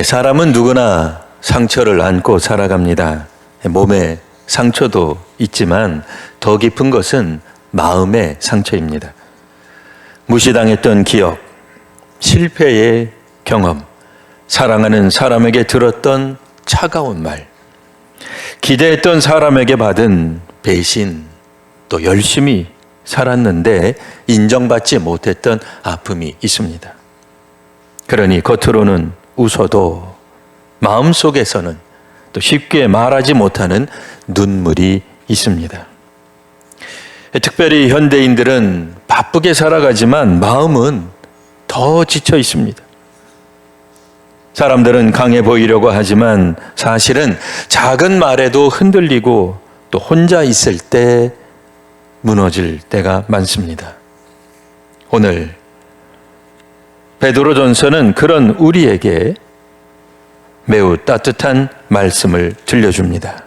사람은 누구나 상처를 안고 살아갑니다. 몸에 상처도 있지만 더 깊은 것은 마음의 상처입니다. 무시당했던 기억, 실패의 경험, 사랑하는 사람에게 들었던 차가운 말, 기대했던 사람에게 받은 배신, 또 열심히 살았는데 인정받지 못했던 아픔이 있습니다. 그러니 겉으로는 웃어도 마음속에서는 또 쉽게 말하지 못하는 눈물이 있습니다. 특별히 현대인들은 바쁘게 살아가지만 마음은 더 지쳐 있습니다. 사람들은 강해 보이려고 하지만 사실은 작은 말에도 흔들리고 또 혼자 있을 때 무너질 때가 많습니다. 오늘 베드로전서는 그런 우리에게 매우 따뜻한 말씀을 들려줍니다.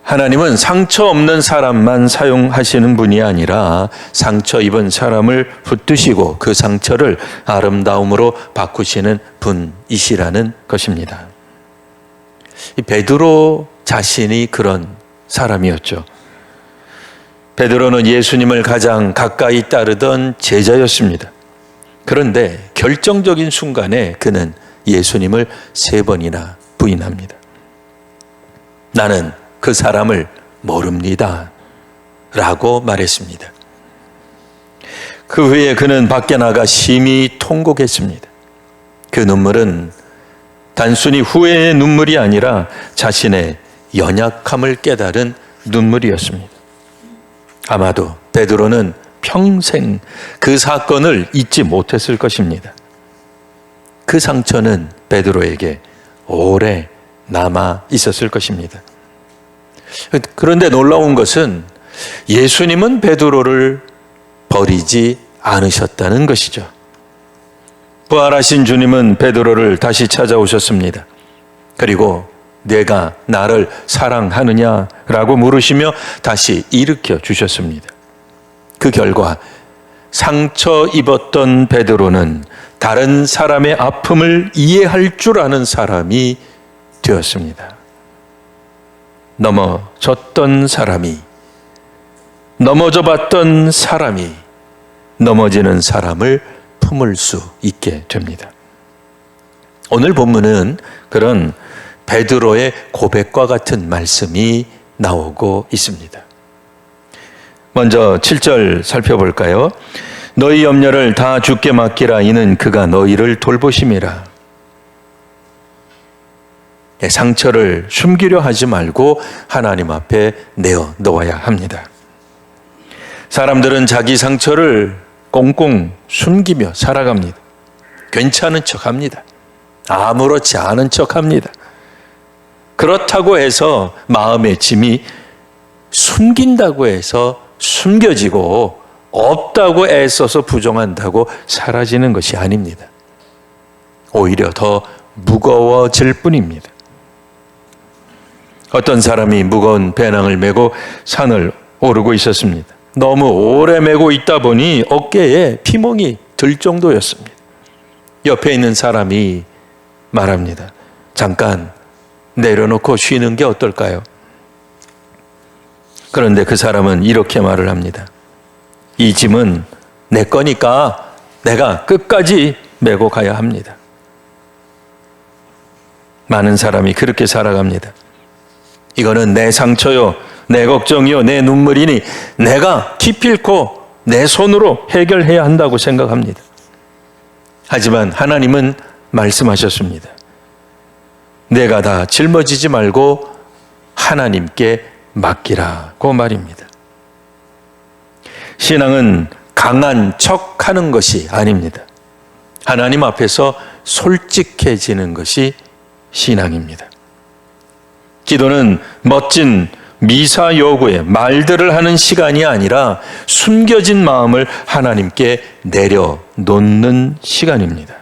하나님은 상처 없는 사람만 사용하시는 분이 아니라 상처 입은 사람을 붙드시고 그 상처를 아름다움으로 바꾸시는 분이시라는 것입니다. 이 베드로 자신이 그런 사람이었죠. 베드로는 예수님을 가장 가까이 따르던 제자였습니다. 그런데 결정적인 순간에 그는 예수님을 3번이나 부인합니다. 나는 그 사람을 모릅니다 라고 말했습니다. 그 후에 그는 밖에 나가 심히 통곡했습니다. 그 눈물은 단순히 후회의 눈물이 아니라 자신의 연약함을 깨달은 눈물이었습니다. 아마도 베드로는 평생 그 사건을 잊지 못했을 것입니다. 그 상처는 베드로에게 오래 남아 있었을 것입니다. 그런데 놀라운 것은 예수님은 베드로를 버리지 않으셨다는 것이죠. 부활하신 주님은 베드로를 다시 찾아오셨습니다. 그리고 내가 나를 사랑하느냐라고 물으시며 다시 일으켜 주셨습니다. 그 결과 상처 입었던 베드로는 다른 사람의 아픔을 이해할 줄 아는 사람이 되었습니다. 넘어졌던 사람이, 넘어져 봤던 사람이 넘어지는 사람을 품을 수 있게 됩니다. 오늘 본문은 그런 베드로의 고백과 같은 말씀이 나오고 있습니다. 먼저 7절 살펴볼까요? 너희 염려를 다 주께 맡기라. 이는 그가 너희를 돌보심이라. 상처를 숨기려 하지 말고 하나님 앞에 내어 놓아야 합니다. 사람들은 자기 상처를 꽁꽁 숨기며 살아갑니다. 괜찮은 척합니다. 아무렇지 않은 척합니다. 그렇다고 해서 마음의 짐이 숨긴다고 해서 숨겨지고 없다고 애써서 부정한다고 사라지는 것이 아닙니다. 오히려 더 무거워질 뿐입니다. 어떤 사람이 무거운 배낭을 메고 산을 오르고 있었습니다. 너무 오래 메고 있다 보니 어깨에 피멍이 들 정도였습니다. 옆에 있는 사람이 말합니다. 잠깐 내려놓고 쉬는 게 어떨까요? 그런데 그 사람은 이렇게 말을 합니다. 이 짐은 내 거니까 내가 끝까지 메고 가야 합니다. 많은 사람이 그렇게 살아갑니다. 이거는 내 상처요, 내 걱정이요, 내 눈물이니 내가 기필코 내 손으로 해결해야 한다고 생각합니다. 하지만 하나님은 말씀하셨습니다. 내가 다 짊어지지 말고 하나님께 맡기라고 말입니다. 신앙은 강한 척하는 것이 아닙니다. 하나님 앞에서 솔직해지는 것이 신앙입니다. 기도는 멋진 미사 여구의 말들을 하는 시간이 아니라 숨겨진 마음을 하나님께 내려놓는 시간입니다.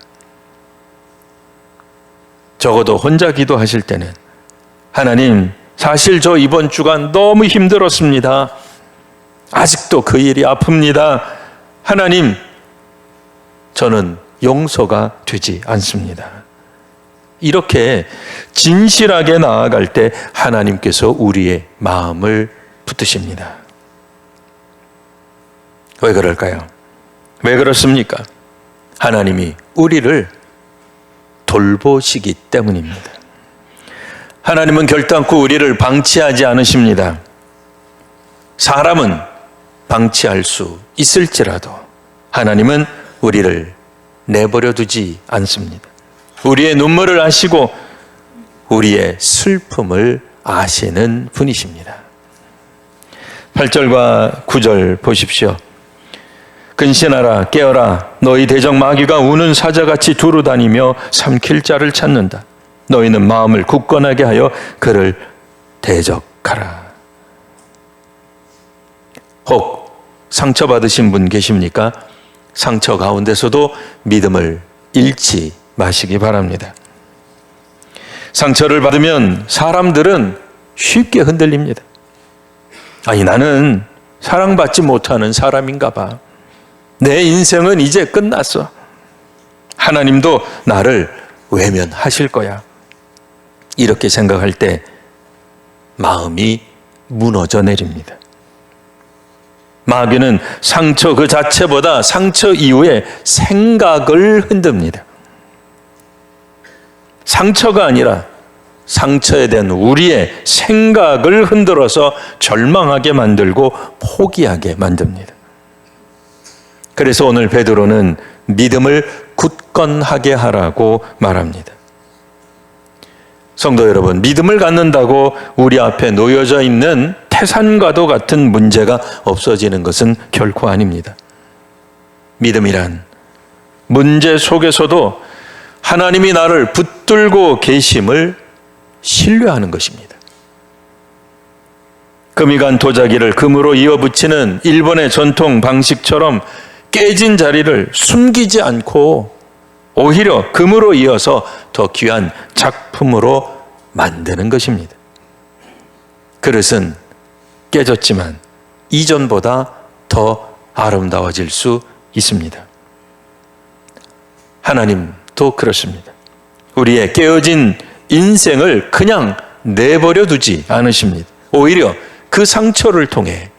적어도 혼자 기도하실 때는 하나님, 사실 저 이번 주간 너무 힘들었습니다. 아직도 그 일이 아픕니다. 하나님, 저는 용서가 되지 않습니다. 이렇게 진실하게 나아갈 때 하나님께서 우리의 마음을 붙드십니다. 왜 그럴까요? 왜 그렇습니까? 하나님이 우리를 돌보시기 때문입니다. 하나님은 결단코 우리를 방치하지 않으십니다. 사람은 방치할 수 있을지라도 하나님은 우리를 내버려 두지 않습니다. 우리의 눈물을 아시고 우리의 슬픔을 아시는 분이십니다. 8절과 9절 보십시오. 근신하라 깨어라 너희 대적 마귀가 우는 사자같이 두루 다니며 삼킬 자를 찾는다. 너희는 마음을 굳건하게 하여 그를 대적하라. 혹 상처받으신 분 계십니까? 상처 가운데서도 믿음을 잃지 마시기 바랍니다. 상처를 받으면 사람들은 쉽게 흔들립니다. 아니, 나는 사랑받지 못하는 사람인가 봐. 내 인생은 이제 끝났어. 하나님도 나를 외면하실 거야. 이렇게 생각할 때 마음이 무너져 내립니다. 마귀는 상처 그 자체보다 상처 이후에 생각을 흔듭니다. 상처가 아니라 상처에 대한 우리의 생각을 흔들어서 절망하게 만들고 포기하게 만듭니다. 그래서 오늘 베드로는 믿음을 굳건하게 하라고 말합니다. 성도 여러분, 믿음을 갖는다고 우리 앞에 놓여져 있는 태산과도 같은 문제가 없어지는 것은 결코 아닙니다. 믿음이란 문제 속에서도 하나님이 나를 붙들고 계심을 신뢰하는 것입니다. 금이 간 도자기를 금으로 이어붙이는 일본의 전통 방식처럼 깨진 자리를 숨기지 않고 오히려 금으로 이어서 더 귀한 작품으로 만드는 것입니다. 그릇은 깨졌지만 이전보다 더 아름다워질 수 있습니다. 하나님도 그렇습니다. 우리의 깨어진 인생을 그냥 내버려 두지 않으십니다. 오히려 그 상처를 통해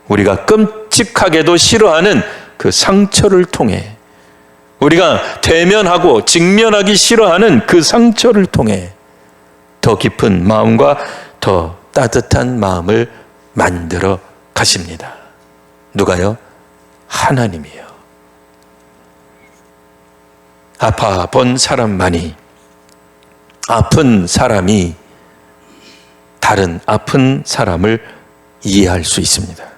우리가 끔찍하게도 싫어하는 그 상처를 통해 우리가 대면하고 직면하기 싫어하는 그 상처를 통해 더 깊은 마음과 더 따뜻한 마음을 만들어 가십니다. 누가요? 하나님이요. 아파 본 사람만이, 아픈 사람이 다른 아픈 사람을 이해할 수 있습니다.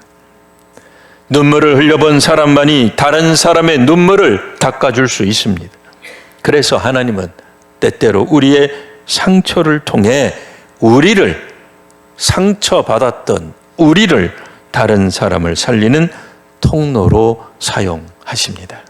눈물을 흘려본 사람만이 다른 사람의 눈물을 닦아줄 수 있습니다. 그래서 하나님은 때때로 우리의 상처를 통해 우리를, 상처받았던 우리를 다른 사람을 살리는 통로로 사용하십니다.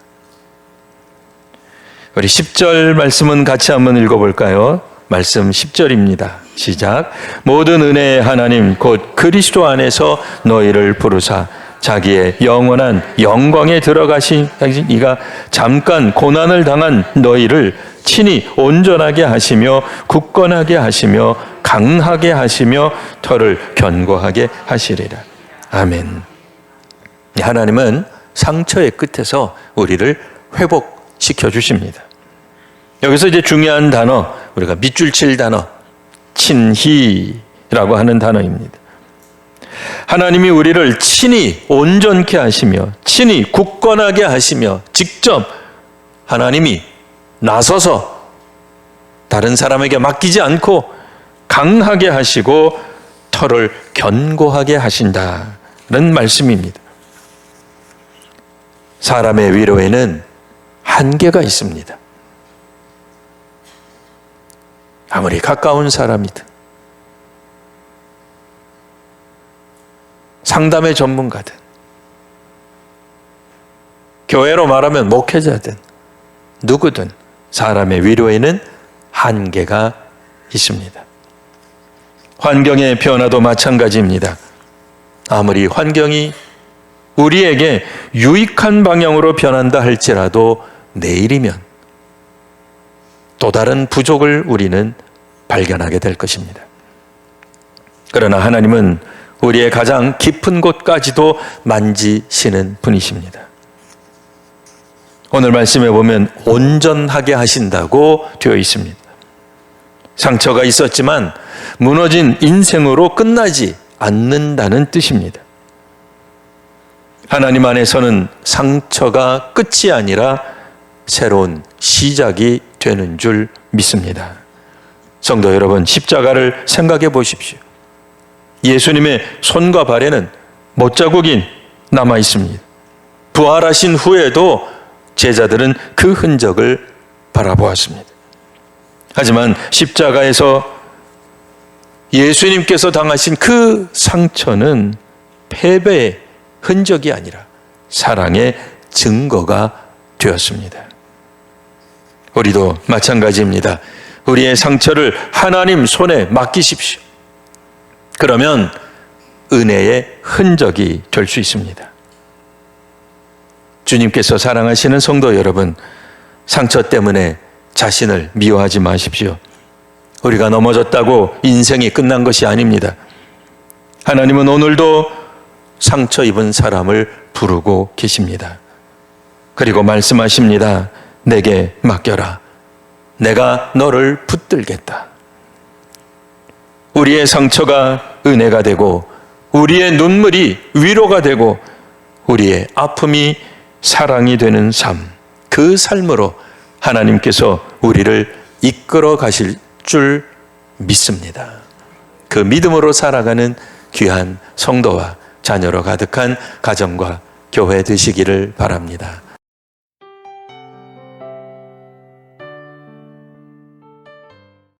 우리 10절 말씀은 같이 한번 읽어볼까요? 말씀 10절입니다. 시작. 모든 은혜의 하나님 곧 그리스도 안에서 너희를 부르사 자기의 영원한 영광에 들어가신 이가 잠깐 고난을 당한 너희를 친히 온전하게 하시며 굳건하게 하시며 강하게 하시며 털을 견고하게 하시리라. 아멘. 하나님은 상처의 끝에서 우리를 회복시켜 주십니다. 여기서 이제 중요한 단어, 우리가 밑줄 칠 단어, 친히라고 하는 단어입니다. 하나님이 우리를 친히 온전케 하시며 친히 굳건하게 하시며 직접 하나님이 나서서 다른 사람에게 맡기지 않고 강하게 하시고 털을 견고하게 하신다는 말씀입니다. 사람의 위로에는 한계가 있습니다. 아무리 가까운 사람이든 상담의 전문가든 교회로 말하면 목회자든 누구든 사람의 위로에는 한계가 있습니다. 환경의 변화도 마찬가지입니다. 아무리 환경이 우리에게 유익한 방향으로 변한다 할지라도 내일이면 또 다른 부족을 우리는 발견하게 될 것입니다. 그러나 하나님은 우리의 가장 깊은 곳까지도 만지시는 분이십니다. 오늘 말씀에 보면 온전하게 하신다고 되어 있습니다. 상처가 있었지만 무너진 인생으로 끝나지 않는다는 뜻입니다. 하나님 안에서는 상처가 끝이 아니라 새로운 시작이 되는 줄 믿습니다. 성도 여러분, 십자가를 생각해 보십시오. 예수님의 손과 발에는 못자국이 남아 있습니다. 부활하신 후에도 제자들은 그 흔적을 바라보았습니다. 하지만 십자가에서 예수님께서 당하신 그 상처는 패배의 흔적이 아니라 사랑의 증거가 되었습니다. 우리도 마찬가지입니다. 우리의 상처를 하나님 손에 맡기십시오. 그러면 은혜의 흔적이 될 수 있습니다. 주님께서 사랑하시는 성도 여러분, 상처 때문에 자신을 미워하지 마십시오. 우리가 넘어졌다고 인생이 끝난 것이 아닙니다. 하나님은 오늘도 상처 입은 사람을 부르고 계십니다. 그리고 말씀하십니다. 내게 맡겨라. 내가 너를 붙들겠다. 우리의 상처가 은혜가 되고 우리의 눈물이 위로가 되고 우리의 아픔이 사랑이 되는 삶, 그 삶으로 하나님께서 우리를 이끌어 가실 줄 믿습니다. 그 믿음으로 살아가는 귀한 성도와 자녀로 가득한 가정과 교회 되시기를 바랍니다.